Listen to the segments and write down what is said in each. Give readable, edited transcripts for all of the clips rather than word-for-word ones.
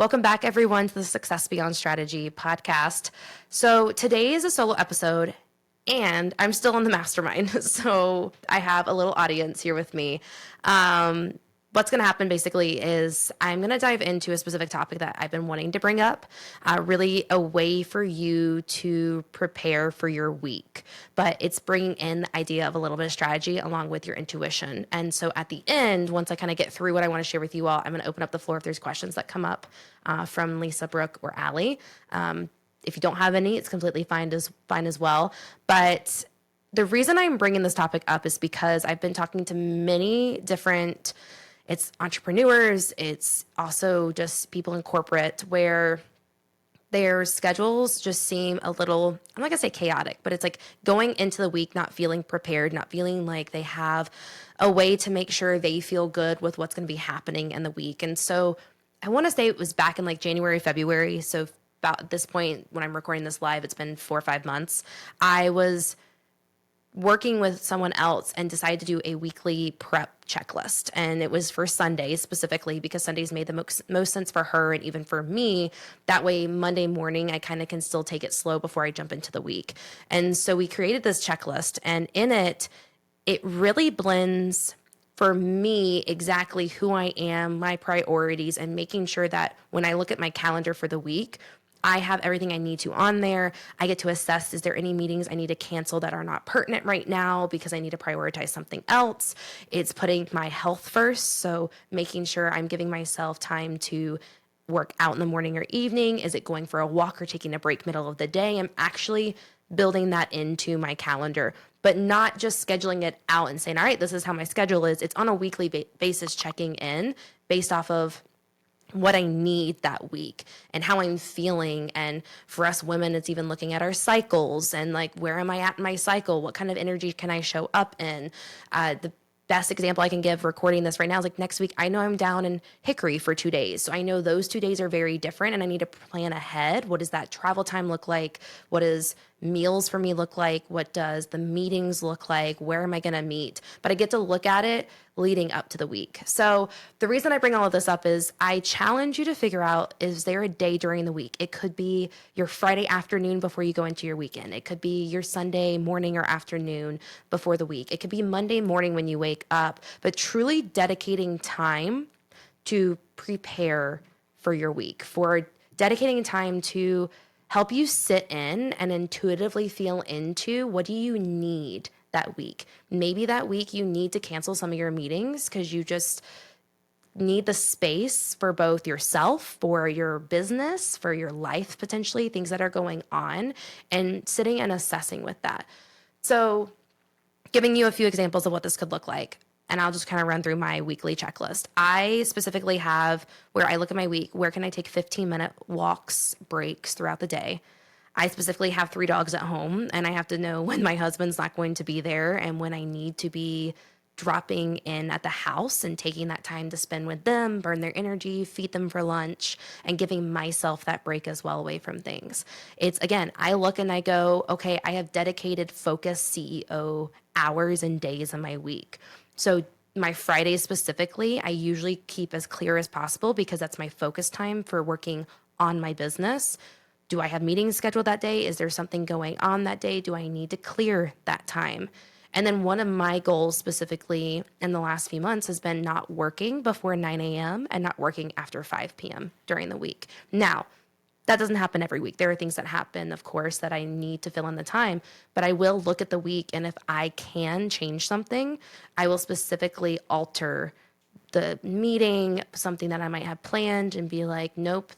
Welcome back, everyone, to the Success Beyond Strategy podcast. So today is a solo episode, and I'm still in the mastermind. So I have a little audience here with me. What's going to happen basically is I'm going to dive into a specific topic that I've been wanting to bring up, really a way for you to prepare for your week. But it's bringing in the idea of a little bit of strategy along with your intuition. And so at the end, once I kind of get through what I want to share with you all, I'm going to open up the floor if there's questions that come up from Lisa, Brooke, or Allie. If you don't have any, it's completely fine as well. But the reason I'm bringing this topic up is because I've been talking to many different it's entrepreneurs, it's also just people in corporate where their schedules just seem a little, I'm not gonna say chaotic, but it's like going into the week not feeling prepared, not feeling like they have a way to make sure they feel good with what's gonna be happening in the week. And so I wanna say it was back in like January, February. So about at this point when I'm recording this live, it's been 4 or 5 months. I was working with someone else and decided to do a weekly prep checklist. And it was for Sundays specifically because Sundays made the most sense for her and even for me. That way, Monday morning, I kind of can still take it slow before I jump into the week. And so we created this checklist, and in it, it really blends for me exactly who I am, my priorities, and making sure that when I look at my calendar for the week, I have everything I need to on there. I get to assess, is there any meetings I need to cancel that are not pertinent right now because I need to prioritize something else? It's putting my health first. So making sure I'm giving myself time to work out in the morning or evening. Is it going for a walk or taking a break middle of the day? I'm actually building that into my calendar, but not just scheduling it out and saying, all right, this is how my schedule is. It's on a weekly basis, checking in based off of what I need that week and how I'm feeling. And for us women, it's even looking at our cycles and like, where am I at in my cycle? What kind of energy can I show up in? The best example I can give recording this right now is like next week, I know I'm down in Hickory for 2 days. So I know those 2 days are very different and I need to plan ahead. What does that travel time look like? What does meals for me look like? What does the meetings look like? Where am I going to meet? But I get to look at it leading up to the week. So the reason I bring all of this up is I challenge you to figure out, is there a day during the week? It could be your Friday afternoon before you go into your weekend. It could be your Sunday morning or afternoon before the week. It could be Monday morning when you wake up, but truly dedicating time to prepare for your week, for dedicating time to help you sit in and intuitively feel into what do you need that week. Maybe that week you need to cancel some of your meetings because you just need the space for both yourself, for your business, for your life, potentially things that are going on, and sitting and assessing with that. So giving you a few examples of what this could look like. And I'll just kind of run through my weekly checklist. I specifically have where I look at my week, where can I take 15-minute walks, breaks throughout the day? I specifically have 3 dogs at home, and I have to know when my husband's not going to be there and when I need to be dropping in at the house and taking that time to spend with them, burn their energy, feed them for lunch, and giving myself that break as well away from things. It's, again, I look and I go, okay, I have dedicated focused CEO hours and days in my week. So my Fridays specifically, I usually keep as clear as possible because that's my focus time for working on my business. Do I have meetings scheduled that day? Is there something going on that day? Do I need to clear that time? And then one of my goals specifically in the last few months has been not working before 9 a.m. and not working after 5 p.m. during the week. Now, that doesn't happen every week. There are things that happen, of course, that I need to fill in the time, but I will look at the week, and if I can change something, I will specifically alter the meeting, something that I might have planned, and be like, nope,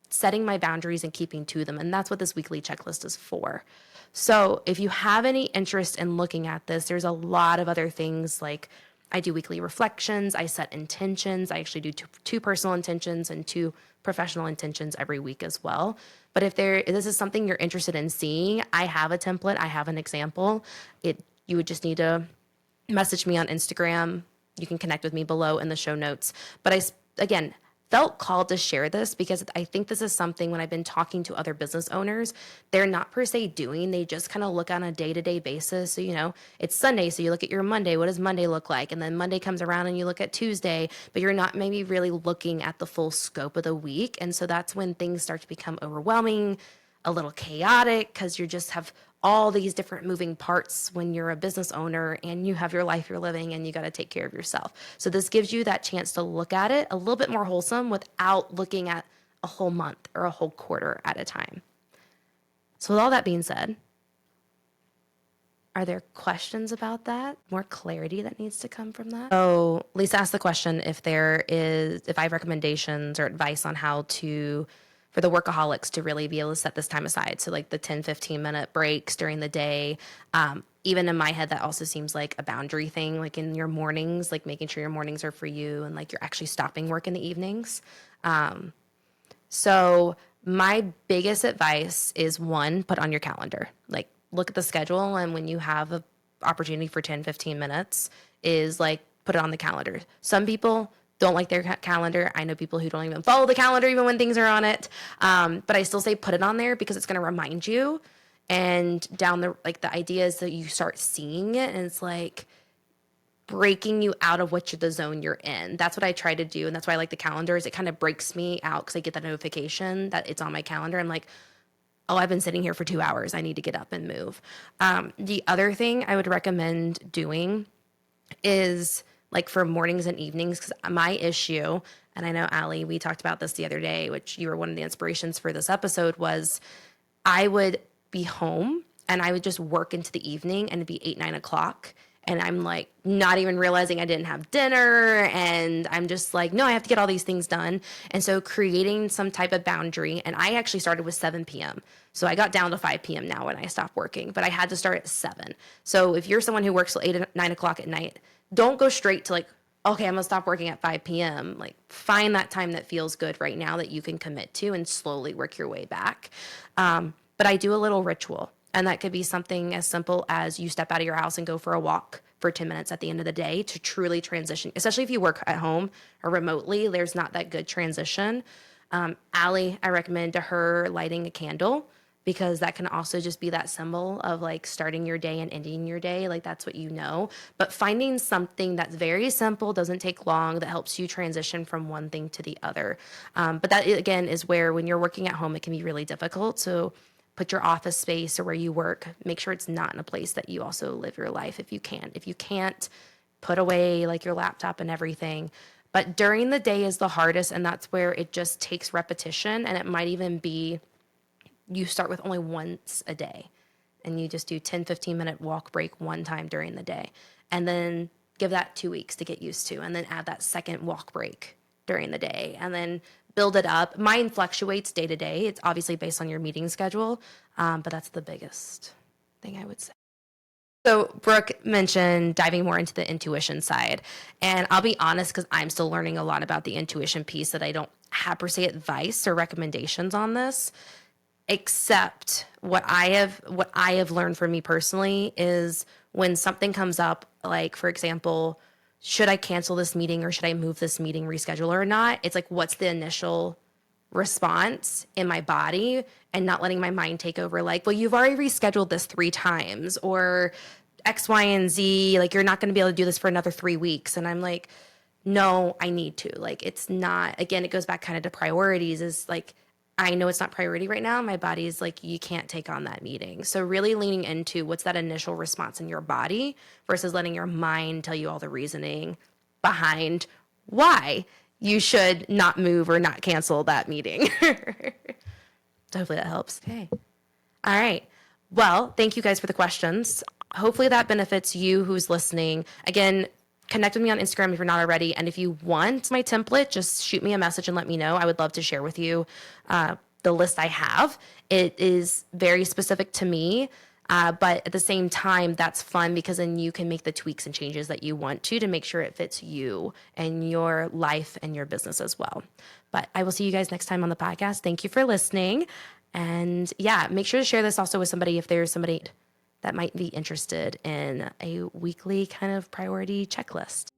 setting my boundaries and keeping to them. And that's what this weekly checklist is for. So if you have any interest in looking at this, there's a lot of other things like I do weekly reflections, I set intentions, I actually do two personal intentions and 2 professional intentions every week as well. But if this is something you're interested in seeing, I have a template, I have an example. You would just need to message me on Instagram. You can connect with me below in the show notes. But again, felt called to share this because I think this is something when I've been talking to other business owners, they're not per se doing, they just kind of look on a day-to-day basis. So, it's Sunday, so you look at your Monday, what does Monday look like? And then Monday comes around and you look at Tuesday, but you're not maybe really looking at the full scope of the week. And so that's when things start to become overwhelming, a little chaotic, because you just have all these different moving parts when you're a business owner and you have your life you're living and you got to take care of yourself. So this gives you that chance to look at it a little bit more wholesome without looking at a whole month or a whole quarter at a time. So with all that being said, are there questions about that? More clarity that needs to come from that? So Lisa asked the question if I have recommendations or advice on how for the workaholics to really be able to set this time aside. So like the 10, 15-minute breaks during the day. Even in my head, that also seems like a boundary thing, like in your mornings, like making sure your mornings are for you and like you're actually stopping work in the evenings. So my biggest advice is one, put on your calendar, like look at the schedule. And when you have an opportunity for 10, 15 minutes is like, put it on the calendar. Some people don't like their calendar. I know people who don't even follow the calendar even when things are on it. But I still say put it on there because it's going to remind you. And the idea is that you start seeing it and it's like breaking you out of the zone you're in. That's what I try to do. And that's why I like the calendar is it kind of breaks me out because I get that notification that it's on my calendar. I'm like, oh, I've been sitting here for 2 hours. I need to get up and move. The other thing I would recommend doing is like for mornings and evenings, because my issue, and I know Allie, we talked about this the other day, which you were one of the inspirations for this episode, was I would be home and I would just work into the evening and it'd be 8, 9 o'clock. And I'm like not even realizing I didn't have dinner. And I'm just like, no, I have to get all these things done. And so creating some type of boundary. And I actually started with 7 p.m. So I got down to 5 p.m. now when I stopped working, but I had to start at 7. So if you're someone who works till 8, 9 o'clock at night, don't go straight to like, okay, I'm gonna stop working at 5 p.m. Like find that time that feels good right now that you can commit to and slowly work your way back. But I do a little ritual. And that could be something as simple as you step out of your house and go for a walk for 10 minutes at the end of the day to truly transition, especially if you work at home or remotely, there's not that good transition. Allie, I recommend to her lighting a candle because that can also just be that symbol of like starting your day and ending your day. Like that's what you know. But finding something that's very simple, doesn't take long, that helps you transition from one thing to the other. But that, again, is where when you're working at home, it can be really difficult. So put your office space or where you work, make sure it's not in a place that you also live your life if you can. If you can't, put away like your laptop and everything. But during the day is the hardest, and that's where it just takes repetition. And it might even be you start with only once a day and you just do 10, 15-minute walk break one time during the day. And then give that 2 weeks to get used to, and then add that second walk break during the day, and then build it up. Mine fluctuates day to day. It's obviously based on your meeting schedule, but that's the biggest thing I would say. So Brooke mentioned diving more into the intuition side. And I'll be honest, because I'm still learning a lot about the intuition piece, that I don't have per se advice or recommendations on this, except what I have learned for me personally is when something comes up, like for example, should I cancel this meeting or should I move this meeting, reschedule or not? It's like, what's the initial response in my body, and not letting my mind take over. Like, well, you've already rescheduled this 3 times or X, Y, and Z. Like, you're not going to be able to do this for another 3 weeks. And I'm like, no, I need to. Like, it's not, again, it goes back kind of to priorities, is like, I know it's not priority right now. My body is like, you can't take on that meeting. So really leaning into what's that initial response in your body versus letting your mind tell you all the reasoning behind why you should not move or not cancel that meeting. So hopefully that helps. Okay. All right. Well, thank you guys for the questions. Hopefully that benefits you who's listening. Again, connect with me on Instagram if you're not already. And if you want my template, just shoot me a message and let me know. I would love to share with you the list I have. It is very specific to me. But at the same time, that's fun because then you can make the tweaks and changes that you want to make sure it fits you and your life and your business as well. But I will see you guys next time on the podcast. Thank you for listening. And yeah, make sure to share this also with somebody if there's somebody that might be interested in a weekly kind of priority checklist.